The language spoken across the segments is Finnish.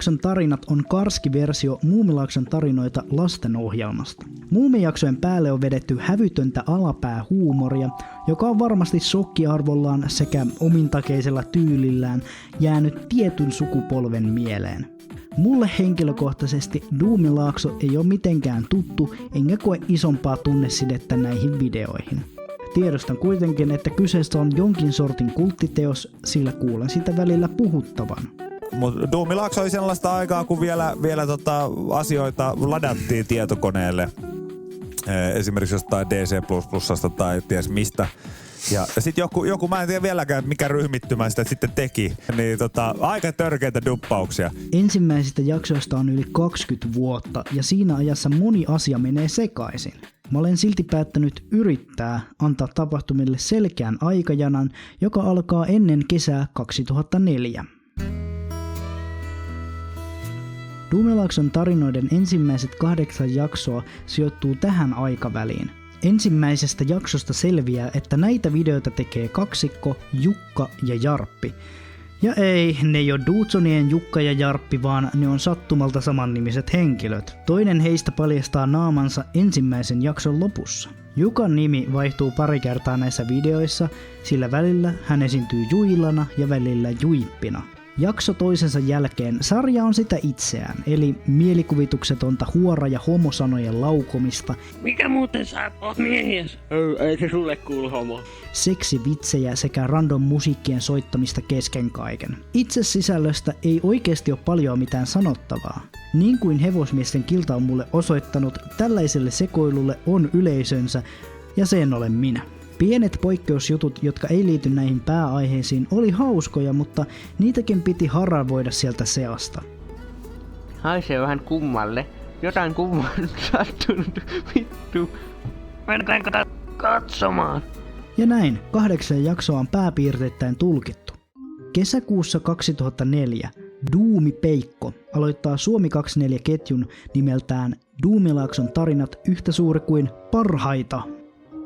Duumilaakson tarinat on karski versio Muumilaakson tarinoita lastenohjelmasta. Muumijaksojen päälle on vedetty hävytöntä alapäähuumoria, joka on varmasti shokkiarvollaan sekä omintakeisella tyylillään jäänyt tietyn sukupolven mieleen. Mulle henkilökohtaisesti Duumilaakso ei ole mitenkään tuttu, enkä koe isompaa tunnesidettä näihin videoihin. Tiedostan kuitenkin, että kyseessä on jonkin sortin kulttiteos, sillä kuulen sitä välillä puhuttavan. Mutta Duumilaakso oli sellaista aikaa, kun vielä asioita ladattiin tietokoneelle. Esimerkiksi jostain DC++:sta tai ties mistä. Ja sitten joku, mä en tiedä vieläkään mikä ryhmittymä sitä sitten teki, niin aika törkeitä duppauksia. Ensimmäisistä jaksoista on yli 20 vuotta ja siinä ajassa moni asia menee sekaisin. Mä olen silti päättänyt yrittää antaa tapahtumille selkeän aikajanan, joka alkaa ennen kesää 2004. Duumilaakson tarinoiden ensimmäiset 8 jaksoa sijoittuu tähän aikaväliin. Ensimmäisestä jaksosta selviää, että näitä videoita tekee kaksikko Jukka ja Jarppi. Ja ei, ne ei ole Duutsonien Jukka ja Jarppi, vaan ne on sattumalta samannimiset henkilöt. Toinen heistä paljastaa naamansa ensimmäisen jakson lopussa. Jukan nimi vaihtuu pari kertaa näissä videoissa, sillä välillä hän esiintyy Juilana ja välillä Juippina. Jakso toisensa jälkeen sarja on sitä itseään, eli mielikuvituksetonta huora- ja homosanojen laukomista. Mikä muuten sä oot miehiäs? Ei se sulle kuulu homo. Seksivitsejä sekä random musiikkien soittamista kesken kaiken. Itse sisällöstä ei oikeasti ole paljon mitään sanottavaa. Niin kuin Hevosmiesten kilta on mulle osoittanut, tällaiselle sekoilulle on yleisönsä, ja sen olen minä. Pienet poikkeusjutut, jotka ei liity näihin pääaiheisiin, oli hauskoja, mutta niitäkin piti haravoida sieltä seasta. Haisee vähän kummalle. Jotain kummaa on sattunut. Vittu. Mennäänkö katsomaan? Ja näin 8 jaksoa on pääpiirteittäin tulkittu. Kesäkuussa 2004 Duumi Peikko aloittaa Suomi 24-ketjun nimeltään Duumilaakson tarinat yhtä suuri kuin parhaita.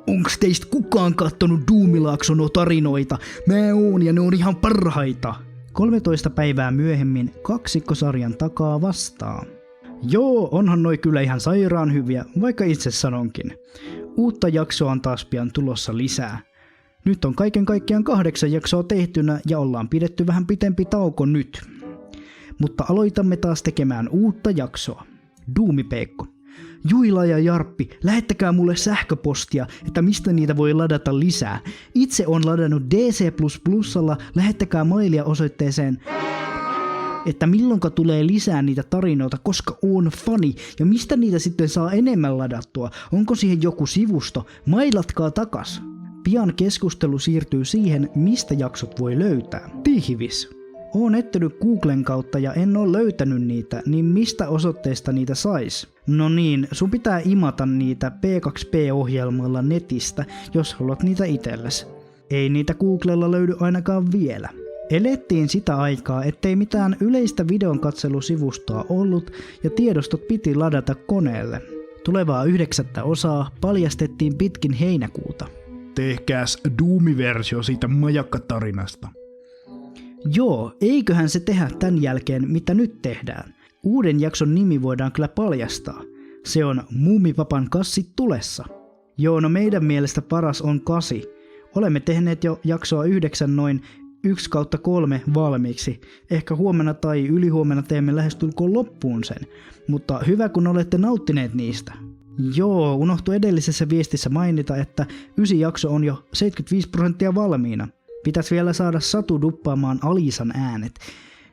Onks teistä kukaan kattonut Duumilaakson tarinoita? Mä oon ja ne on ihan parhaita. 13 päivää myöhemmin kaksikkosarjan takaa vastaa. Joo, onhan noi kyllä ihan sairaan hyviä, vaikka itse sanonkin. Uutta jaksoa on taas pian tulossa lisää. Nyt on kaiken kaikkiaan 8 jaksoa tehtynä ja ollaan pidetty vähän pitempi tauko nyt. Mutta aloitamme taas tekemään uutta jaksoa. Duumipeikko. Juila ja Jarppi, lähettäkää mulle sähköpostia, että mistä niitä voi ladata lisää. Itse on ladannut DC++:lla, lähettäkää mailia osoitteeseen, että milloinka tulee lisää niitä tarinoita, koska oon fani, ja mistä niitä sitten saa enemmän ladattua, onko siihen joku sivusto, mailatkaa takas. Pian keskustelu siirtyy siihen, mistä jaksot voi löytää. Pihvis. Oon etsinyt Googlen kautta ja en oo löytänyt niitä, niin mistä osoitteesta niitä sais? No niin, sun pitää imata niitä P2P-ohjelmalla netistä, jos haluat niitä itsellesi. Ei niitä Googlella löydy ainakaan vielä. Elettiin sitä aikaa, ettei mitään yleistä videonkatselusivustoa ollut ja tiedostot piti ladata koneelle. Tulevaa 9. osaa paljastettiin pitkin heinäkuuta. Tehkääs Duumi-versio siitä majakkatarinasta. Joo, eiköhän se tehdä tän jälkeen, mitä nyt tehdään. Uuden jakson nimi voidaan kyllä paljastaa. Se on Muumipapan kassit tulessa. Joo, no meidän mielestä paras on 8. Olemme tehneet jo jaksoa 9 noin 1/3 valmiiksi. Ehkä huomenna tai ylihuomenna teemme lähestulkoon loppuun sen. Mutta hyvä kun olette nauttineet niistä. Joo, unohtui edellisessä viestissä mainita, että 9 jakso on jo 75% valmiina. Pitäisi vielä saada Satu duppaamaan Alisan äänet,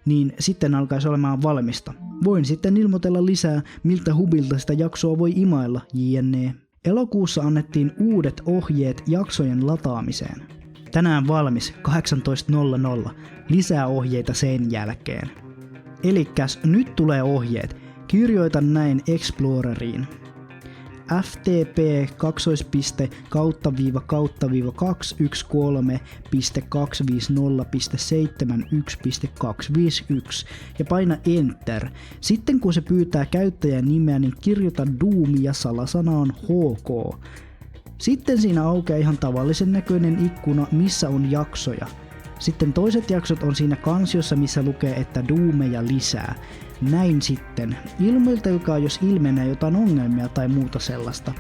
niin sitten alkaisi olemaan valmista. Voin sitten ilmoitella lisää, miltä hubilta sitä jaksoa voi imailla, jne. Elokuussa annettiin uudet ohjeet jaksojen lataamiseen. Tänään valmis 18.00, lisää ohjeita sen jälkeen. Elikkäs nyt tulee ohjeet, kirjoita näin Exploreriin. ftp213.250.7.1.251 ja paina Enter. Sitten kun se pyytää käyttäjän nimeä, niin kirjoita Duumi ja salasana on HK. Sitten siinä aukeaa ihan tavallisen näköinen ikkuna, missä on jaksoja. Sitten toiset jaksot on siinä kansiossa, missä lukee, että duumeja lisää. Näin sitten. Ilmoiltakaa, jos ilmenee jotain ongelmia tai muuta sellaista.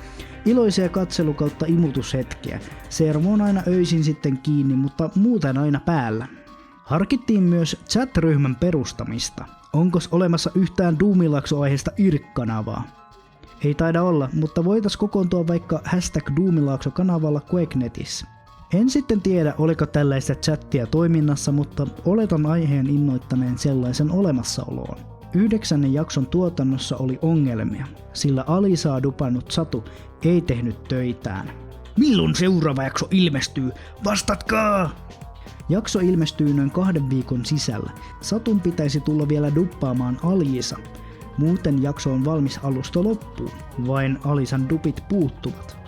Iloisia katselu kautta imutushetkiä. Servo on aina öisin sitten kiinni, mutta muuten aina päällä. Harkittiin myös chat-ryhmän perustamista. Onkos olemassa yhtään Duumilaakso-aiheesta IRC-kanavaa? Ei taida olla, mutta voitais kokoontua vaikka #Duumilaakso-kanavalla Quakenetissä. En sitten tiedä, oliko tällaista chattia toiminnassa, mutta oletan aiheen innoittaneen sellaisen olemassaoloon. 9. jakson tuotannossa oli ongelmia, sillä Alisaa dupannut Satu ei tehnyt töitään. Milloin seuraava jakso ilmestyy? Vastatkaa! Jakso ilmestyy noin 2 viikon sisällä. Satun pitäisi tulla vielä duppaamaan Alisa. Muuten jakso on valmis alusta loppuun. Vain Alisan dupit puuttuvat.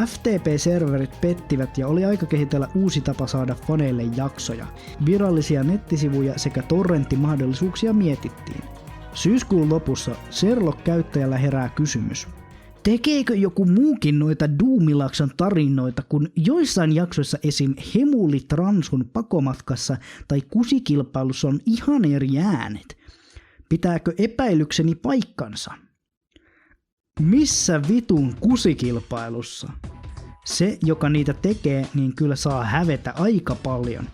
FTP-serverit pettivät ja oli aika kehitellä uusi tapa saada faneille jaksoja. Virallisia nettisivuja sekä torrenttimahdollisuuksia mietittiin. Syyskuun lopussa Sherlock-käyttäjällä herää kysymys. Tekeekö joku muukin noita Duumilaakson tarinoita, kun joissain jaksoissa esim. Hemuli Transun pakomatkassa tai kusikilpailussa on ihan eri äänet? Pitääkö epäilykseni paikkansa? Missä vitun kusikilpailussa? Se, joka niitä tekee, niin kyllä saa hävetä aika paljon.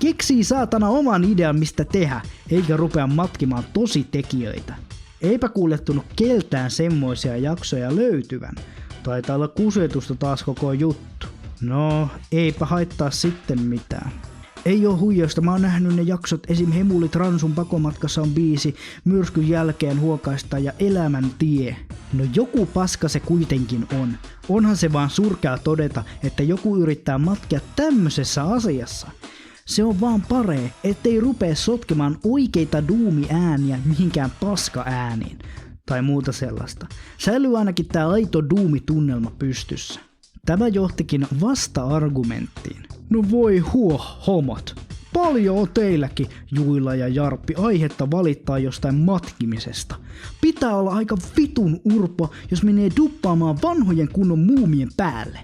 Keksii saatana oman idean mistä tehdä, eikä rupea matkimaan tositekijöitä. Eipä kuulettunut keltään semmoisia jaksoja löytyvän. Taitaa olla kusetusta taas koko juttu. No, eipä haittaa sitten mitään. Ei oo huijausta, mä oon nähnyt ne jaksot, esim. Hemuli Transun pakomatkassa on biisi, myrskyn jälkeen huokaista ja elämän tie. No joku paska se kuitenkin on. Onhan se vaan surkea todeta, että joku yrittää matkia tämmöisessä asiassa. Se on vaan paree, ettei rupee sotkemaan oikeita duumi-ääniä mihinkään paska-ääniin. Tai muuta sellaista. Säilyy ainakin tää aito duumi-tunnelma pystyssä. Tämä johtikin vasta-argumenttiin. No voi homot. Paljon on teilläkin, Juila ja Jarppi, aihetta valittaa jostain matkimisesta. Pitää olla aika vitun urpo, jos menee duppaamaan vanhojen kunnon muumien päälle.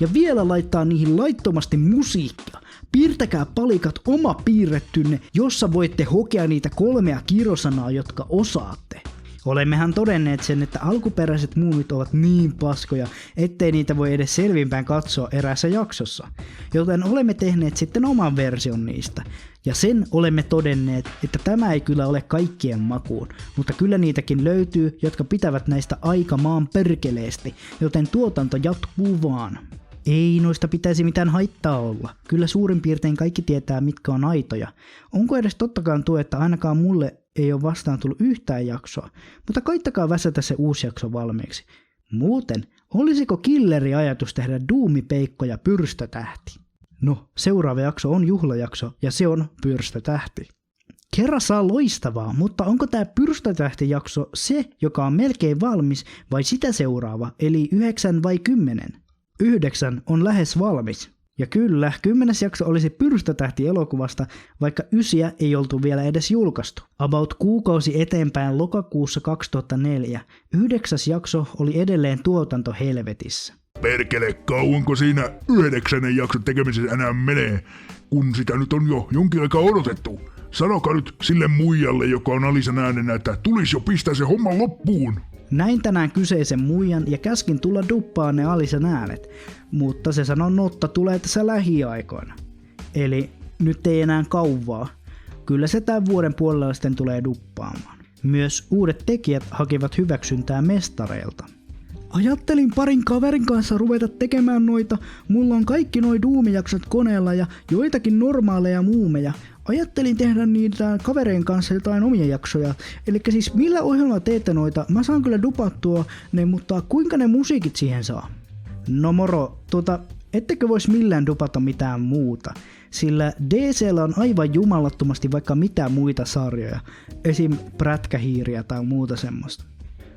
Ja vielä laittaa niihin laittomasti musiikkia. Piirtäkää palikat oma piirrettynne, jossa voitte hokea niitä 3 kirjosanaa, jotka osaatte. Olemmehan todenneet sen, että alkuperäiset muumit ovat niin paskoja, ettei niitä voi edes selvinpäin katsoa eräässä jaksossa. Joten olemme tehneet sitten oman version niistä. Ja sen olemme todenneet, että tämä ei kyllä ole kaikkien makuun, mutta kyllä niitäkin löytyy, jotka pitävät näistä aika maan perkeleesti, joten tuotanto jatkuu vaan. Ei noista pitäisi mitään haittaa olla. Kyllä suurin piirtein kaikki tietää, mitkä on aitoja. Onko edes tottakaan tuo, että ainakaan mulle ei ole vastaan tullut yhtään jaksoa, mutta koittakaa väsätä se uusi jakso valmiiksi. Muuten, olisiko killeri ajatus tehdä Duumipeikko ja Pyrstötähti? No, seuraava jakso on juhlajakso ja se on Pyrstötähti. Kerrassaan loistavaa, mutta onko tämä Pyrstötähti-jakso se, joka on melkein valmis vai sitä seuraava, eli 9 vai 10? 9 on lähes valmis. Ja kyllä, 10. jakso olisi Pyrstötähti-elokuvasta, vaikka 9 ei oltu vielä edes julkaistu. About kuukausi eteenpäin lokakuussa 2004, 9. jakso oli edelleen tuotantohelvetissä. Perkele, kauanko siinä 9. jakson tekemisessä enää menee, kun sitä nyt on jo jonkin aikaa odotettu? Sanokaa nyt sille muijalle, joka on Alisan äänenä, että tulisi jo pistää se homma loppuun. Näin tänään kyseisen muijan ja käskin tulla duppaan ne Alisan äänet, mutta se sanoi notta tulee tässä lähiaikoina. Eli nyt ei enää kauvaa. Kyllä se tämän vuoden puolella sitten tulee duppaamaan. Myös uudet tekijät hakivat hyväksyntää mestareilta. Ajattelin parin kaverin kanssa ruveta tekemään noita. Mulla on kaikki noi duumijaksot koneella ja joitakin normaaleja muumeja. Ajattelin tehdä niitä kavereen kanssa jotain omia jaksoja. Eli siis millä ohjelmalla teette noita? Mä saan kyllä dupattua ne, mutta kuinka ne musiikit siihen saa? No moro, ettekö vois millään dupata mitään muuta? Sillä DC:llä on aivan jumalattomasti vaikka mitä muita sarjoja. Esim. Prätkähiiriä tai muuta semmoista.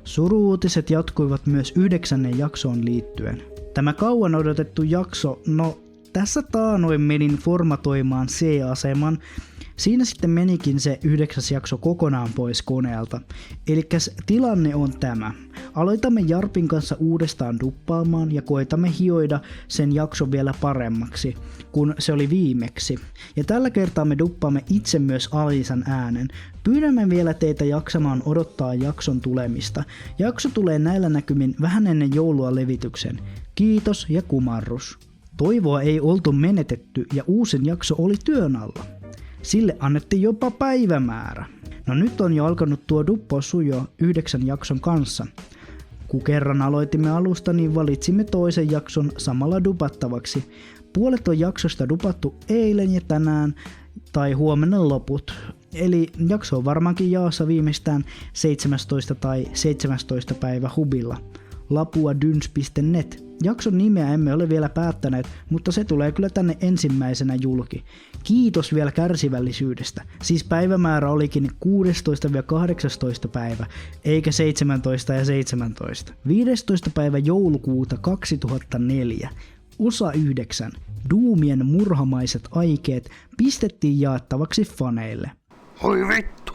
Suru-uutiset jatkuivat myös 9. jaksoon liittyen. Tämä kauan odotettu jakso, no tässä taanoin menin formatoimaan C-aseman, Siinä sitten menikin se 9. jakso kokonaan pois koneelta. Elikkäs tilanne on tämä. Aloitamme Jarpin kanssa uudestaan duppaamaan ja koitamme hioida sen jakson vielä paremmaksi, kun se oli viimeksi. Ja tällä kertaa me duppaamme itse myös Alisan äänen. Pyydämme vielä teitä jaksamaan odottaa jakson tulemista. Jakso tulee näillä näkymin vähän ennen joulua levityksen. Kiitos ja kumarrus. Toivoa ei oltu menetetty ja uusin jakso oli työn alla. Sille annettiin jopa päivämäärä. No nyt on jo alkanut tuo duppaus sujua 9 jakson kanssa. Kun kerran aloitimme alusta, niin valitsimme toisen jakson samalla dupattavaksi. Puolet on jaksosta dupattu eilen ja tänään tai huomenna loput. Eli jakso on varmaankin jaossa viimeistään 17 tai 17 päivä hubilla. lapuadyns.net. Jakson nimeä emme ole vielä päättäneet, mutta se tulee kyllä tänne ensimmäisenä julki. Kiitos vielä kärsivällisyydestä. Siis päivämäärä olikin 16-18 päivä, eikä 17 ja 17. 15. päivä joulukuuta 2004. Osa 9. Doomien murhamaiset aikeet pistettiin jaettavaksi faneille. Oi vittu.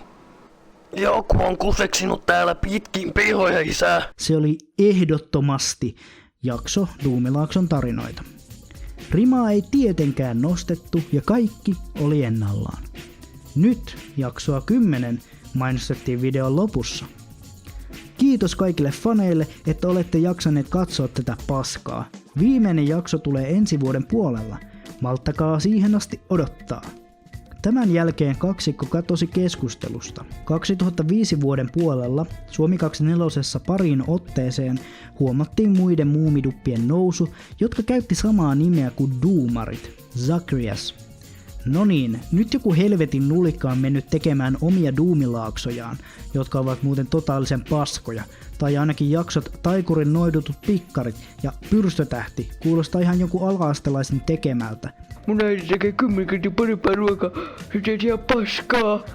Joku on kuseksinut täällä pitkin pihoja, isää. Se oli ehdottomasti jakso Doomilaakson tarinoita. Rimaa ei tietenkään nostettu ja kaikki oli ennallaan. Nyt jaksoa 10 mainostettiin videon lopussa. Kiitos kaikille faneille, että olette jaksaneet katsoa tätä paskaa. Viimeinen jakso tulee ensi vuoden puolella. Malttakaa siihen asti odottaa. Tämän jälkeen kaksikko katosi keskustelusta. 2005 vuoden puolella Suomi 24 pariin otteeseen huomattiin muiden muumiduppien nousu, jotka käytti samaa nimeä kuin Doomarit, Zacharias. No niin, nyt joku helvetin nulikka on mennyt tekemään omia Doomilaaksojaan, jotka ovat muuten totaalisen paskoja, tai ainakin jaksot Taikurin noidutut pikkarit ja Pyrstötähti kuulostaa ihan joku ala-astelaisen tekemältä. Mun äiti tekee 10 kertaa parempaa ruokaa, se tekee ihan paskaa.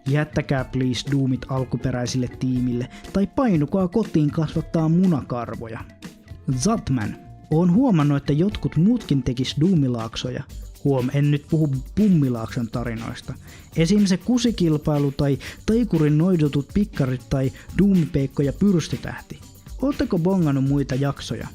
Jättäkää please Doomit alkuperäisille tiimille, tai painukaa kotiin kasvattaa munakarvoja. Zatman. Oon huomannut, että jotkut muutkin tekis Doomilaaksoja. En nyt puhu Pummilaakson tarinoista. Esim. Se kusikilpailu tai Taikurin noidutut pikkarit tai Doomipeikko ja Pyrstötähti. Ootteko bongannut muita jaksoja?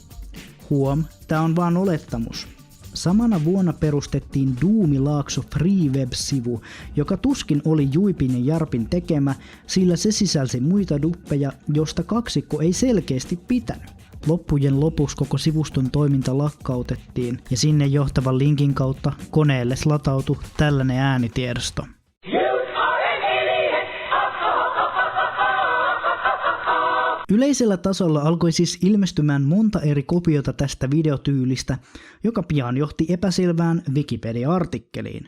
Tää on vaan olettamus. Samana vuonna perustettiin Doomilaakso Free Web-sivu, joka tuskin oli Juipin ja Jarpin tekemä, sillä se sisälsi muita duppeja, josta kaksikko ei selkeästi pitänyt. Loppujen lopuksi koko sivuston toiminta lakkautettiin ja sinne johtavan linkin kautta koneelle latautui tällainen äänitiedosto. Yleisellä tasolla alkoi siis ilmestymään monta eri kopiota tästä videotyylistä, joka pian johti epäselvään Wikipedia-artikkeliin.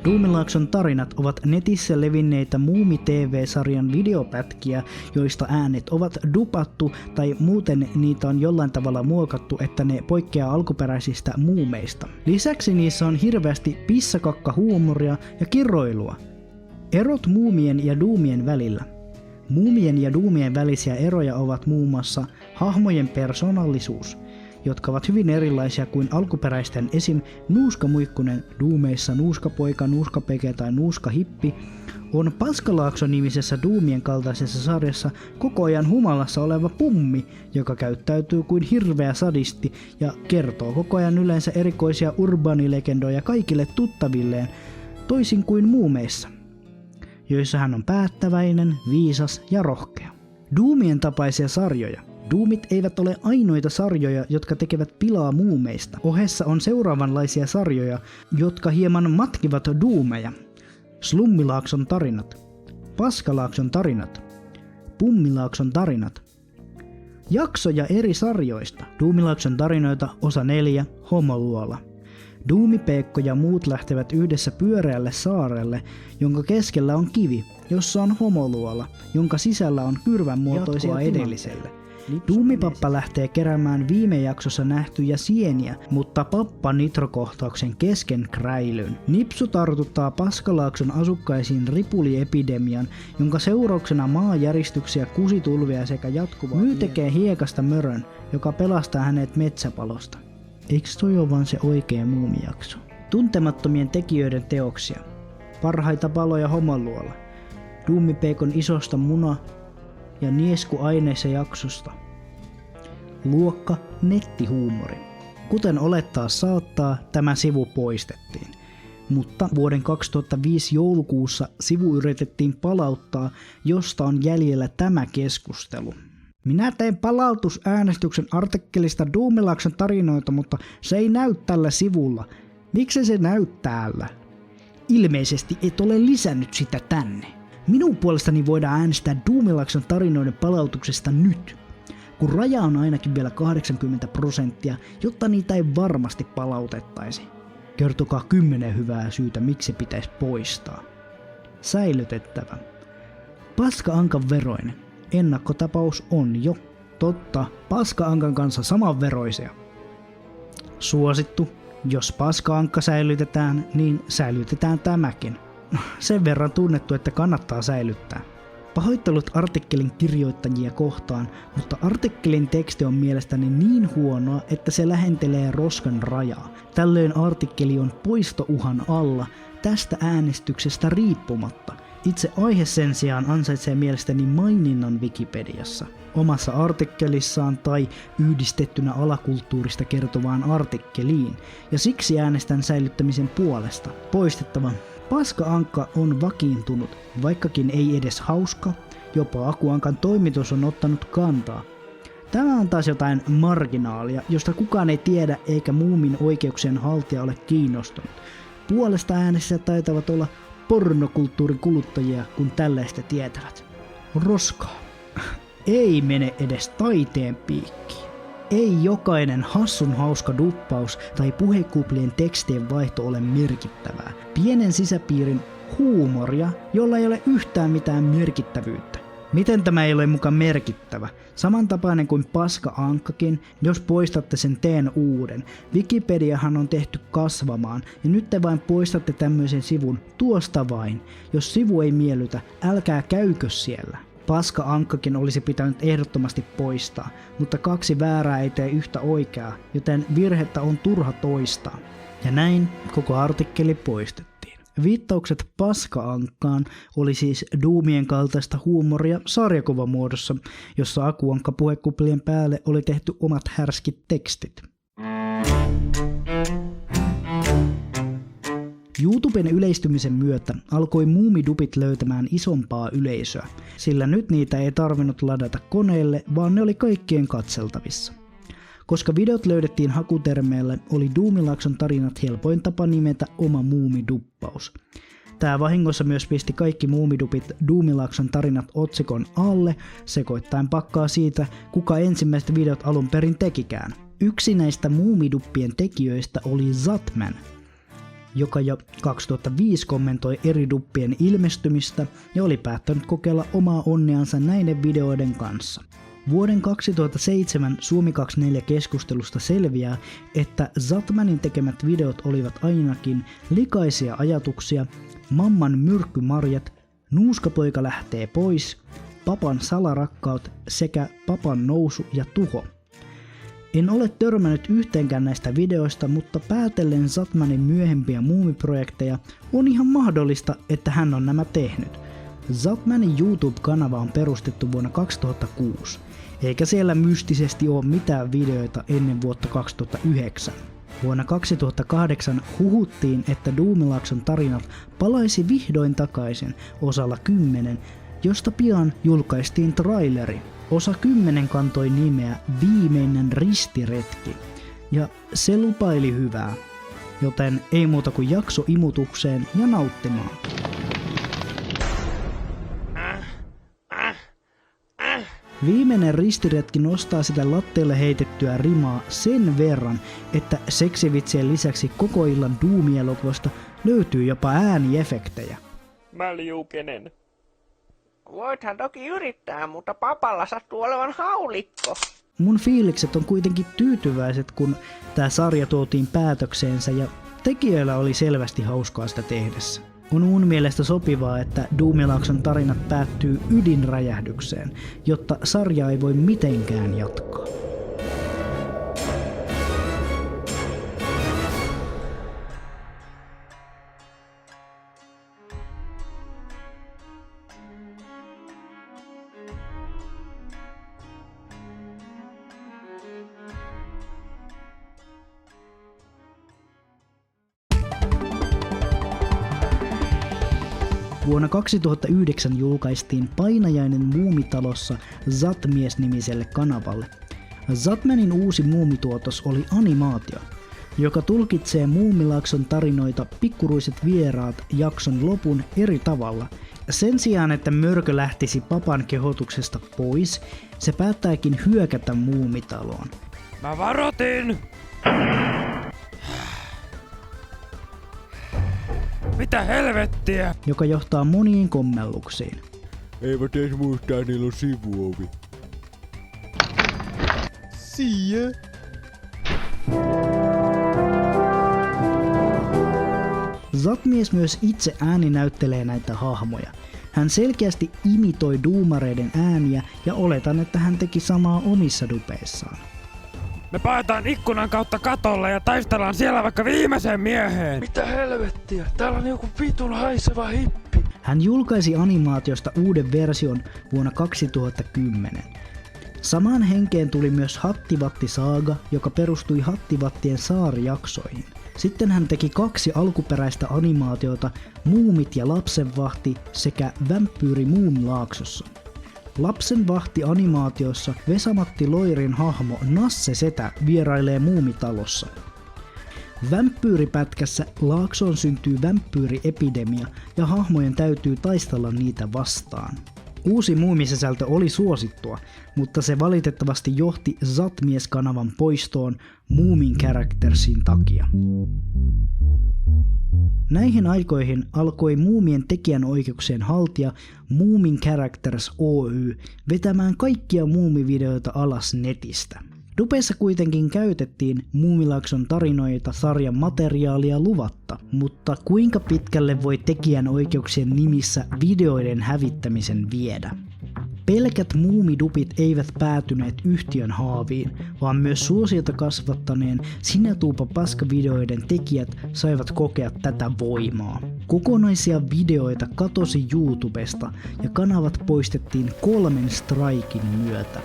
Doomilaakson tarinat ovat netissä levinneitä Muumi-TV-sarjan videopätkiä, joista äänet ovat dupattu tai muuten niitä on jollain tavalla muokattu, että ne poikkeaa alkuperäisistä muumeista. Lisäksi niissä on hirveästi pissakakka-huumoria ja kiroilua. Erot muumien ja doomien välillä. Muumien ja doomien välisiä eroja ovat muun muassa hahmojen persoonallisuus, jotka ovat hyvin erilaisia kuin alkuperäisten esim. Nuuskamuikkunen Doomeissa Nuuskapoika, Nuuskapeke tai Nuuskahippi on Paskalaakso-nimisessä Doomien kaltaisessa sarjassa koko ajan humalassa oleva pummi, joka käyttäytyy kuin hirveä sadisti ja kertoo koko ajan yleensä erikoisia urbaanilegendoja kaikille tuttavilleen, toisin kuin muumeissa, joissa hän on päättäväinen, viisas ja rohkea. Doomien tapaisia sarjoja. Doomit eivät ole ainoita sarjoja, jotka tekevät pilaa muumeista. Ohessa on seuraavanlaisia sarjoja, jotka hieman matkivat doomeja. Slummilaakson tarinat, Paskalaakson tarinat, Pummilaakson tarinat. Jaksoja eri sarjoista. Doomilaakson tarinoita osa 4, Homoluola. Doomipeikko ja muut lähtevät yhdessä pyöreälle saarelle, jonka keskellä on kivi, jossa on homoluola, jonka sisällä on kyrvän muotoisia edelliselle. Doomipappa lähtee keräämään viime jaksossa nähtyjä sieniä, mutta pappa nitrokohtauksen kesken kräilyn. Nipsu tartuttaa Paskalaakson asukkaisiin ripuliepidemian, jonka seurauksena maanjäristyksiä, kusitulvia sekä jatkuvaa Myy tekee hiekasta mörön, joka pelastaa hänet metsäpalosta. Eikö toi ole vaan se oikea muumijakso? Tuntemattomien tekijöiden teoksia. parhaita paloja homoluola, Duumipeikon isosta muna- ja nieskuaineissa jaksosta. Luokka nettihuumori. Kuten olettaa saattaa, tämä sivu poistettiin. Mutta vuoden 2005 joulukuussa sivu yritettiin palauttaa, josta on jäljellä tämä keskustelu. Minä tein palautusäänestyksen artikkelista Duumilaakson tarinoita, mutta se ei näy tällä sivulla. Miksi se näy täällä? Ilmeisesti et ole lisännyt sitä tänne. Minun puolestani voidaan äänestää Duumilaakson tarinoiden palautuksesta nyt, kun raja on ainakin vielä 80%, jotta niitä ei varmasti palautettaisi. Kertokaa 10 hyvää syytä, miksi pitäisi poistaa. Säilytettävä. Paska-ankan veroinen. Ennakkotapaus on jo. Totta, paska-ankan kanssa samanveroisia. Suosittu. Jos paska-ankka säilytetään, niin säilytetään tämäkin. Sen verran tunnettu, että kannattaa säilyttää. Pahoittelut artikkelin kirjoittajia kohtaan, mutta artikkelin teksti on mielestäni niin huonoa, että se lähentelee roskan rajaa. Tällöin artikkeli on poistouhan alla tästä äänestyksestä riippumatta. Itse aihe sen sijaan ansaitsee mielestäni maininnan Wikipediassa, omassa artikkelissaan tai yhdistettynä alakulttuurista kertovaan artikkeliin, ja siksi äänestän säilyttämisen puolesta. Poistettava. Paska-ankka on vakiintunut, vaikkakin ei edes hauska, jopa Akuankan toimitus on ottanut kantaa. Tämä on taas jotain marginaalia, josta kukaan ei tiedä eikä muumin oikeuksien haltija ole kiinnostunut. Puolesta äänessä taitavat olla pornokulttuurin kuluttajia, kun tällaista tietävät. Roskaa. Ei mene edes taiteen piikkiin. Ei jokainen hassun hauska duppaus tai puhekuplien tekstien vaihto ole merkittävää. Pienen sisäpiirin huumoria, jolla ei ole yhtään mitään merkittävyyttä. Miten tämä ei ole mukaan merkittävä? Samantapainen kuin paska-ankkakin, jos poistatte sen teen uuden. Wikipediahan on tehty kasvamaan, ja nyt te vain poistatte tämmöisen sivun tuosta vain. Jos sivu ei miellytä, älkää käykö siellä. Paska-ankkakin olisi pitänyt ehdottomasti poistaa, mutta 2 väärää ei tee yhtä oikeaa, joten virhettä on turha toistaa. Ja näin koko artikkeli poistettiin. Viittaukset paska-ankkaan oli siis Doomien kaltaista huumoria sarjakuvamuodossa, jossa Akuankka puhekuplien päälle oli tehty omat härskit tekstit. YouTuben yleistymisen myötä alkoi muumidupit löytämään isompaa yleisöä, sillä nyt niitä ei tarvinnut ladata koneelle, vaan ne oli kaikkien katseltavissa. Koska videot löydettiin hakutermeillä, oli Duumilaakson tarinat helpoin tapa nimetä oma muumiduppaus. Tää vahingossa myös pisti kaikki muumidupit Duumilaakson tarinat otsikon alle, sekoittaen pakkaa siitä, kuka ensimmäiset videot alun perin tekikään. Yksi näistä muumiduppien tekijöistä oli Zatman, joka jo 2005 kommentoi eri duppien ilmestymistä ja oli päättänyt kokeilla omaa onneansa näiden videoiden kanssa. Vuoden 2007 Suomi 24 keskustelusta selviää, että Zatmanin tekemät videot olivat ainakin likaisia ajatuksia, mamman myrkkymarjat, nuuskapoika lähtee pois, papan salarakkaut sekä papan nousu ja tuho. En ole törmännyt yhteenkään näistä videoista, mutta päätellen Zatmanin myöhempiä muumiprojekteja on ihan mahdollista, että hän on nämä tehnyt. Zatmanin YouTube-kanava on perustettu vuonna 2006, eikä siellä mystisesti ole mitään videoita ennen vuotta 2009. Vuonna 2008 huhuttiin, että Duumilaakson tarinat palaisi vihdoin takaisin osalla 10, josta pian julkaistiin traileri. Osa 10 kantoi nimeä Viimeinen ristiretki, ja se lupaili hyvää, joten ei muuta kuin jakso imutukseen ja nauttimaan. Viimeinen ristiretki nostaa sitä latteelle heitettyä rimaa sen verran, että seksivitsien lisäksi koko illan Doom-elokuvasta löytyy jopa ääniefektejä. Mä liukenen. Voithan toki yrittää, mutta papalla sattuu olevan haulikko. Mun fiilikset on kuitenkin tyytyväiset, kun tää sarja tuotiin päätökseensä ja tekijöillä oli selvästi hauskaa sitä tehdessä. On mun mielestä sopivaa, että Duumilaakson tarinat päättyy ydinräjähdykseen, jotta sarja ei voi mitenkään jatkaa. Vuonna 2009 julkaistiin painajainen Muumitalossa Zatmies-nimiselle kanavalle. Zatmanin uusi muumituotos oli animaatio, joka tulkitsee Muumilaakson tarinoita Pikkuruiset vieraat jakson lopun eri tavalla. Sen sijaan, että mörkö lähtisi papan kehotuksesta pois, se päättääkin hyökätä Muumitaloon. Mä varotin! Mitä helvettiä? Joka johtaa moniin kommelluksiin. Eivät edes muistaa, niillä on sivuovi. See Zatmies myös itse ääninäyttelee näitä hahmoja. Hän selkeästi imitoi duumareiden ääniä ja oletan, että hän teki samaa omissa dupeissaan. Me paetaan ikkunan kautta katolle ja taistellaan siellä vaikka viimeiseen mieheen. Mitä helvettiä? Täällä on joku vitun haiseva hippi. Hän julkaisi animaatiosta uuden version vuonna 2010. Samaan henkeen tuli myös Hattivatti-saaga, joka perustui Hattivattien saarijaksoihin. Sitten hän teki 2 alkuperäistä animaatiota, Muumit ja Lapsenvahti sekä Vampyyri Muumilaaksossa. Lapsenvahti-animaatiossa Vesa-Matti Loirin hahmo Nasse Setä vierailee Muumitalossa. Vampyyripätkässä Laaksoon syntyy vampyyriepidemia ja hahmojen täytyy taistella niitä vastaan. Uusi muumisisältö oli suosittua, mutta se valitettavasti johti Zatmies-kanavan poistoon Moomin Charactersin takia. Näihin aikoihin alkoi Muumien tekijänoikeuksien haltija Moomin Characters Oy vetämään kaikkia muumivideoita alas netistä. Dupeissa kuitenkin käytettiin Muumilaakson tarinoita sarjan materiaalia luvatta, mutta kuinka pitkälle voi tekijänoikeuksien nimissä videoiden hävittämisen viedä? Pelkät muumidupit eivät päätyneet yhtiön haaviin, vaan myös suosiota kasvattaneen Sinätuupa paskavideoiden tekijät saivat kokea tätä voimaa. Kokonaisia videoita katosi YouTubesta ja kanavat poistettiin 3 strikin myötä.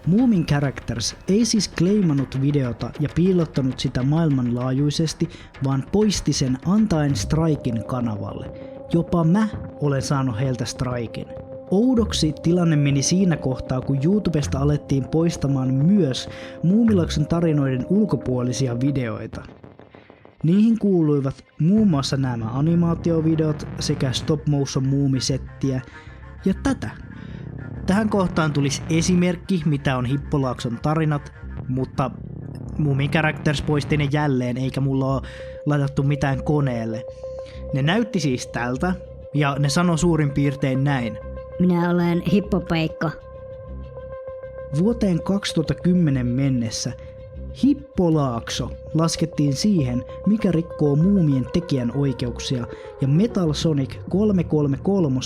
Moomin Characters ei siis claimannut videota ja piilottanut sitä maailmanlaajuisesti, vaan poisti sen antaen strikin kanavalle. Jopa mä olen saanut heiltä strikin. Oudoksi tilanne meni siinä kohtaa, kun YouTubesta alettiin poistamaan myös Muumilaakson tarinoiden ulkopuolisia videoita. Niihin kuuluivat muun muassa nämä animaatiovideot sekä stop motion muumisettiä ja tätä. Tähän kohtaan tulisi esimerkki, mitä on Hippolaakson tarinat, mutta Moomin Characters poisti ne jälleen, eikä mulla ole ladattu mitään koneelle. Ne näytti siis tältä, ja ne sanoi suurin piirtein näin. Minä olen Hippopeikko. Vuoteen 2010 mennessä Hippolaakso laskettiin siihen, mikä rikkoo Muumien tekijänoikeuksia, ja Metal Sonic 333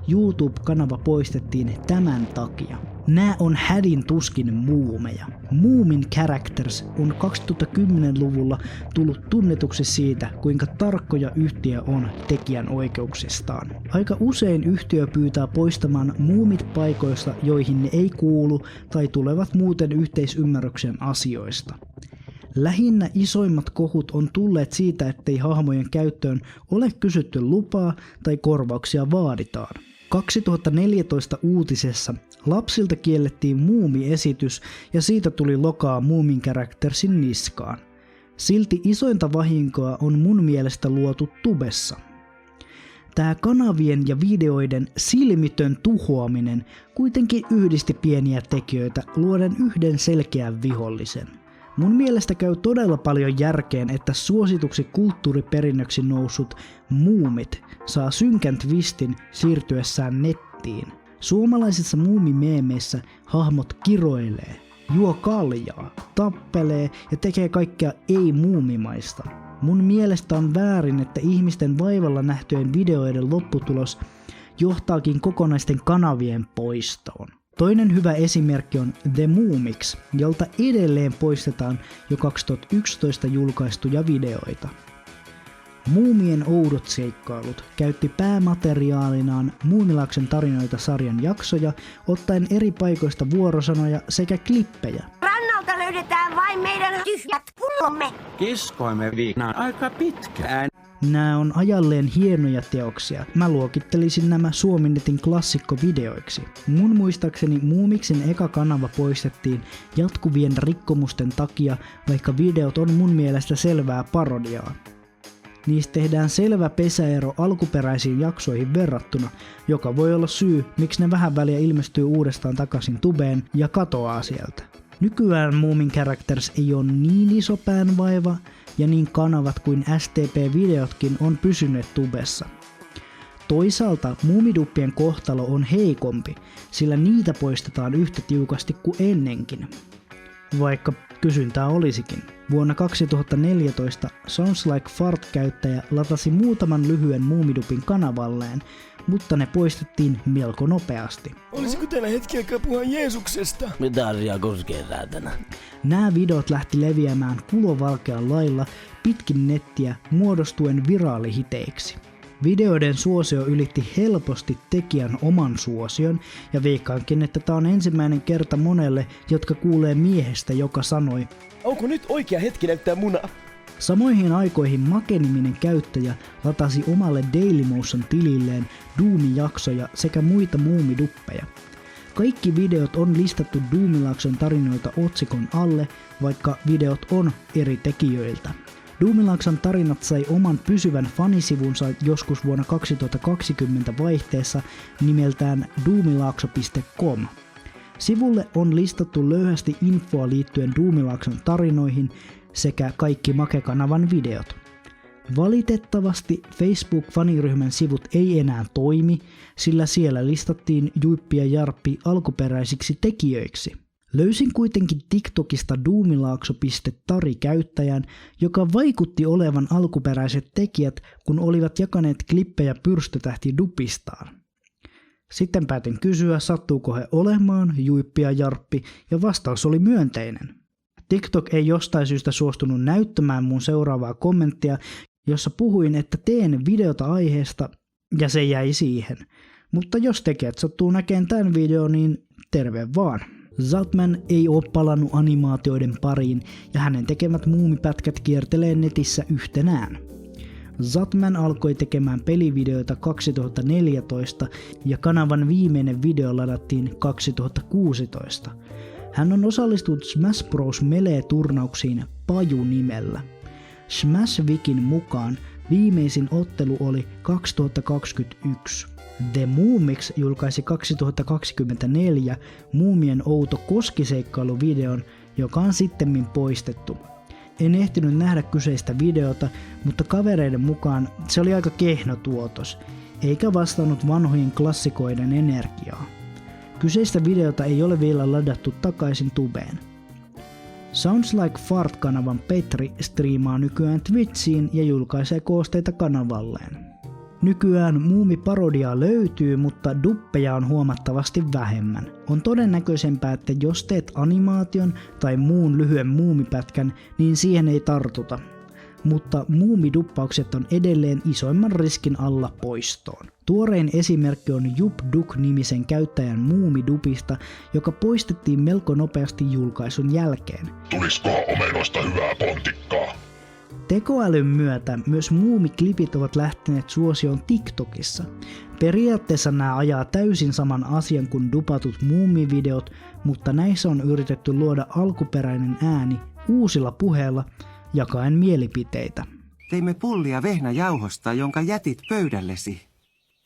YouTube-kanava poistettiin tämän takia. Nää on hädin tuskin muumeja. Moomin Characters on 2010-luvulla tullut tunnetuksi siitä, kuinka tarkkoja yhtiö on tekijänoikeuksistaan. Aika usein yhtiö pyytää poistamaan muumit paikoista, joihin ne ei kuulu tai tulevat muuten yhteisymmärryksen asioista. Lähinnä isoimmat kohut on tulleet siitä, ettei hahmojen käyttöön ole kysytty lupaa tai korvauksia vaaditaan. 2014 uutisessa lapsilta kiellettiin muumiesitys ja siitä tuli lokaa Moomin Charactersin niskaan. Silti isointa vahinkoa on mun mielestä luotu tubessa. Tää kanavien ja videoiden silmitön tuhoaminen kuitenkin yhdisti pieniä tekijöitä luoden yhden selkeän vihollisen. Mun mielestä käy todella paljon järkeen, että suosituksi kulttuuriperinnöksi noussut muumit saa synkän twistin siirtyessään nettiin. Suomalaisissa muumimeemeissä hahmot kiroilee, juo kaljaa, tappelee ja tekee kaikkea ei-muumimaista. Mun mielestä on väärin, että ihmisten vaivalla nähtyjen videoiden lopputulos johtaakin kokonaisten kanavien poistoon. Toinen hyvä esimerkki on The Moomix, jolta edelleen poistetaan jo 2011 julkaistuja videoita. Muumien oudot seikkailut käytti päämateriaalinaan Muumilaakson tarinoita sarjan jaksoja, ottaen eri paikoista vuorosanoja sekä klippejä. Rannalta löydetään vain meidän tyhjät pullomme. Kiskoimme viinaa aika pitkään. Nämä on ajalleen hienoja teoksia. Mä luokittelisin nämä Suominetin klassikkovideoiksi. Mun muistaakseni Muumiksen eka kanava poistettiin jatkuvien rikkomusten takia, vaikka videot on mun mielestä selvää parodiaa. Niistä tehdään selvä pesäero alkuperäisiin jaksoihin verrattuna, joka voi olla syy, miksi ne vähän väliä ilmestyy uudestaan takaisin tubeen ja katoaa sieltä. Nykyään Moomin Characters ei ole niin iso päänvaiva, ja niin kanavat kuin STP-videotkin on pysyneet tubessa. Toisaalta muumiduppien kohtalo on heikompi, sillä niitä poistetaan yhtä tiukasti kuin ennenkin. Vaikka kysyntää olisikin. Vuonna 2014 Sounds Like Fart-käyttäjä latasi muutaman lyhyen muumidupin kanavalleen, mutta ne poistettiin melko nopeasti. Olisiko teillä hetki aikaa puhua Jeesuksesta? Mitä asiaa koskee saatana? Nämä videot lähti leviämään kulovalkean lailla pitkin nettiä muodostuen viraalihiteiksi. Videoiden suosio ylitti helposti tekijän oman suosion, ja veikkaankin, että tää on ensimmäinen kerta monelle, jotka kuulee miehestä, joka sanoi: Onko nyt oikea hetki näyttää munaa? Samoihin aikoihin Make-niminen käyttäjä latasi omalle Dailymotion-tililleen Doomi-jaksoja sekä muita muumiduppeja. Kaikki videot on listattu Doomilaakson tarinoita otsikon alle, vaikka videot on eri tekijöiltä. Doomilaakson tarinat sai oman pysyvän fanisivunsa joskus vuonna 2020 vaihteessa nimeltään doomilaakso.com. Sivulle on listattu löyhästi infoa liittyen Doomilaakson tarinoihin sekä kaikki Make-kanavan videot. Valitettavasti Facebook-faniryhmän sivut ei enää toimi, sillä siellä listattiin Juippi ja Jarppi alkuperäisiksi tekijöiksi. Löysin kuitenkin TikTokista doomilaakso.tari-käyttäjän, joka vaikutti olevan alkuperäiset tekijät, kun olivat jakaneet klippejä Pyrstötähti dupistaan. Sitten päätin kysyä, sattuuko he olemaan Juippi ja Jarppi, ja vastaus oli myönteinen. TikTok ei jostain syystä suostunut näyttämään mun seuraavaa kommenttia, jossa puhuin, että teen videota aiheesta, ja se jäi siihen. Mutta jos tekijät sattuu näkemään tämän videon, niin terve vaan. Zatman ei ole palannut animaatioiden pariin, ja hänen tekemät muumipätkät kiertelee netissä yhtenään. Zatman alkoi tekemään pelivideoita 2014, ja kanavan viimeinen video ladattiin 2016. Hän on osallistunut Smash Bros. Melee-turnauksiin Paju-nimellä. Smash Wikin mukaan viimeisin ottelu oli 2021. The Moomix julkaisi 2024 Muumien outo koskiseikkailuvideon, joka on sittemmin poistettu. En ehtinyt nähdä kyseistä videota, mutta kavereiden mukaan se oli aika kehno tuotos, eikä vastannut vanhojen klassikoiden energiaa. Kyseistä videota ei ole vielä ladattu takaisin tubeen. Sounds Like Fart-kanavan Petri striimaa nykyään Twitchiin ja julkaisee koosteita kanavalleen. Nykyään muumiparodiaa löytyy, mutta duppeja on huomattavasti vähemmän. On todennäköisempää, että jos teet animaation tai muun lyhyen muumipätkän, niin siihen ei tartuta. Mutta muumiduppaukset on edelleen isoimman riskin alla poistoon. Tuorein esimerkki on Jupduk-nimisen käyttäjän muumidupista, joka poistettiin melko nopeasti julkaisun jälkeen. Tuliskohan omenoista hyvää pontikkaa? Tekoälyn myötä myös muumiklipit ovat lähteneet suosioon TikTokissa. Periaatteessa nämä ajaa täysin saman asian kuin dupatut muumivideot, mutta näissä on yritetty luoda alkuperäinen ääni uusilla puheilla jakaen mielipiteitä. Teimme pullia vehnäjauhosta, jonka jätit pöydällesi.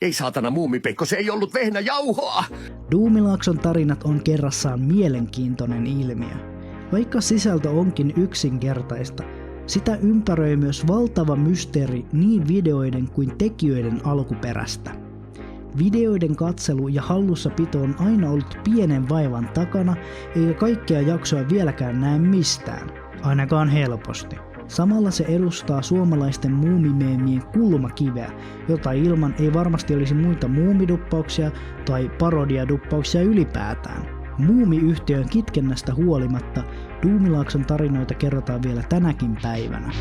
Ei saatana muumipeikko, se ei ollut vehnäjauhoa! Doomilaakson tarinat on kerrassaan mielenkiintoinen ilmiö. Vaikka sisältö onkin yksinkertaista, sitä ympäröi myös valtava mysteeri niin videoiden kuin tekijöiden alkuperästä. Videoiden katselu ja hallussapito on aina ollut pienen vaivan takana, eikä kaikkia jaksoja vieläkään näe mistään, ainakaan helposti. Samalla se edustaa suomalaisten muumimeemien kulmakiveä, jota ilman ei varmasti olisi muita muumiduppauksia tai parodiaduppauksia ylipäätään. Muumi-yhtiön kitkennästä huolimatta Doomilaakson tarinoita kerrotaan vielä tänäkin päivänä.